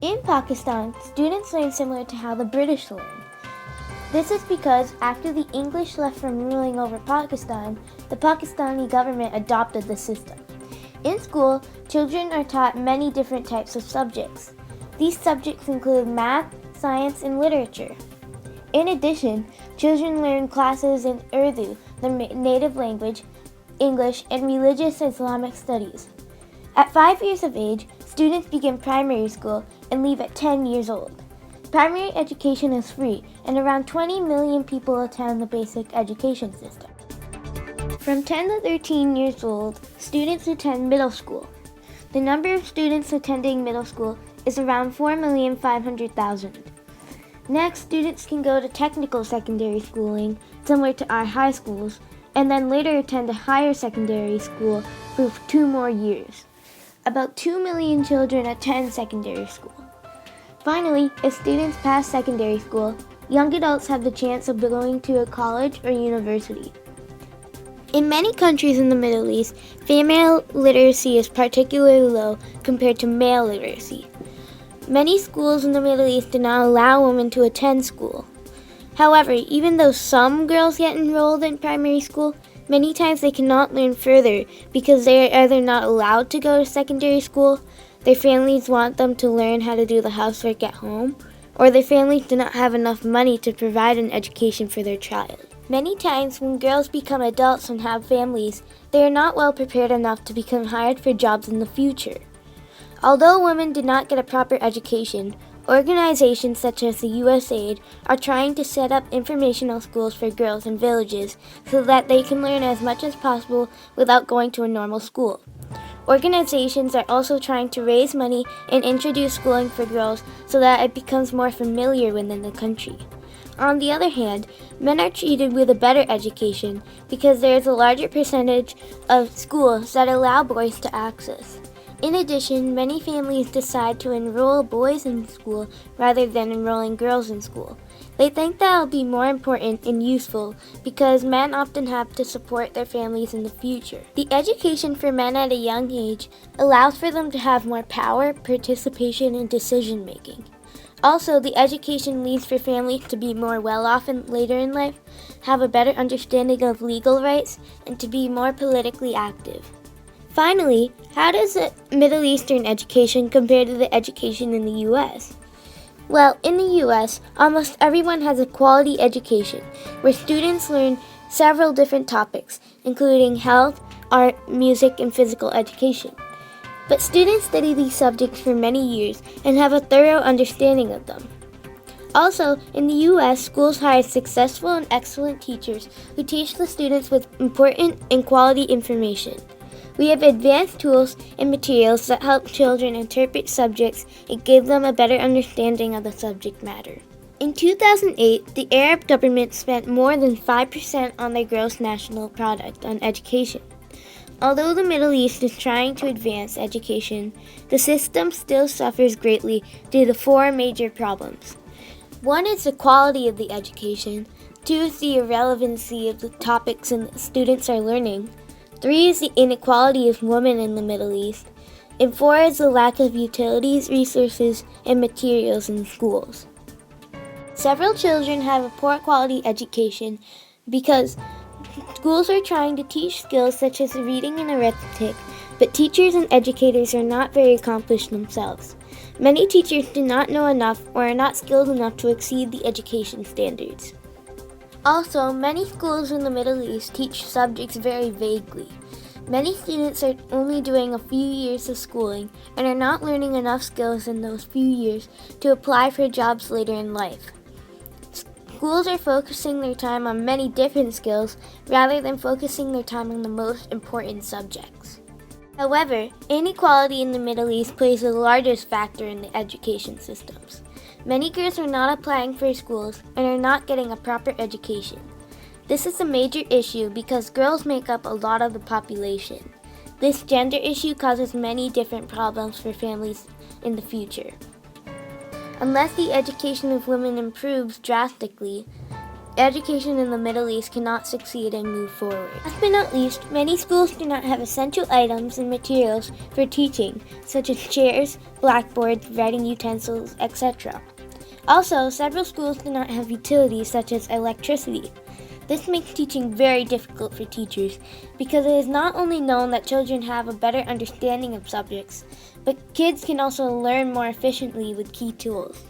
In Pakistan, students learn similar to how the British learn. This is because after the English left from ruling over Pakistan, the Pakistani government adopted the system. In school, children are taught many different types of subjects. These subjects include math, science, and literature. In addition, children learn classes in Urdu, their native language, English, and religious Islamic studies. At 5 years of age, students begin primary school and leave at 10 years old. Primary education is free, and around 20 million people attend the basic education system. From 10 to 13 years old, students attend middle school. The number of students attending middle school is around 4,500,000. Next, students can go to technical secondary schooling, similar to our high schools, and then later attend a higher secondary school for 2 more years. About 2 million children attend secondary school. Finally, if students pass secondary school, young adults have the chance of going to a college or university. In many countries in the Middle East, female literacy is particularly low compared to male literacy. Many schools in the Middle East do not allow women to attend school. However, even though some girls get enrolled in primary school, many times they cannot learn further because they are either not allowed to go to secondary school, their families want them to learn how to do the housework at home, or their families do not have enough money to provide an education for their child. Many times when girls become adults and have families, they are not well prepared enough to become hired for jobs in the future. Although women did not get a proper education, organizations such as the USAID are trying to set up informational schools for girls in villages so that they can learn as much as possible without going to a normal school. Organizations are also trying to raise money and introduce schooling for girls so that it becomes more familiar within the country. On the other hand, men are treated with a better education because there is a larger percentage of schools that allow boys to access. In addition, many families decide to enroll boys in school rather than enrolling girls in school. They think that will be more important and useful because men often have to support their families in the future. The education for men at a young age allows for them to have more power, participation, and decision making. Also, the education leads for families to be more well-off later in life, have a better understanding of legal rights, and to be more politically active. Finally, how does the Middle Eastern education compare to the education in the U.S.? Well, in the U.S., almost everyone has a quality education where students learn several different topics, including health, art, music, and physical education. But students study these subjects for many years and have a thorough understanding of them. Also, in the U.S., schools hire successful and excellent teachers who teach the students with important and quality information. We have advanced tools and materials that help children interpret subjects and give them a better understanding of the subject matter. In 2008, the Arab government spent more than 5% on their gross national product on education. Although the Middle East is trying to advance education, the system still suffers greatly due to 4 major problems. 1 is the quality of the education, 2 is the irrelevancy of the topics and students are learning, 3 is the inequality of women in the Middle East, and 4 is the lack of utilities, resources, and materials in schools. Several children have a poor quality education because schools are trying to teach skills such as reading and arithmetic, but teachers and educators are not very accomplished themselves. Many teachers do not know enough or are not skilled enough to exceed the education standards. Also, many schools in the Middle East teach subjects very vaguely. Many students are only doing a few years of schooling and are not learning enough skills in those few years to apply for jobs later in life. Schools are focusing their time on many different skills rather than focusing their time on the most important subjects. However, inequality in the Middle East plays the largest factor in the education systems. Many girls are not applying for schools and are not getting a proper education. This is a major issue because girls make up a lot of the population. This gender issue causes many different problems for families in the future. Unless the education of women improves drastically, education in the Middle East cannot succeed and move forward. Last but not least, many schools do not have essential items and materials for teaching, such as chairs, blackboards, writing utensils, etc. Also, several schools do not have utilities such as electricity. This makes teaching very difficult for teachers because it is not only known that children have a better understanding of subjects, but kids can also learn more efficiently with key tools.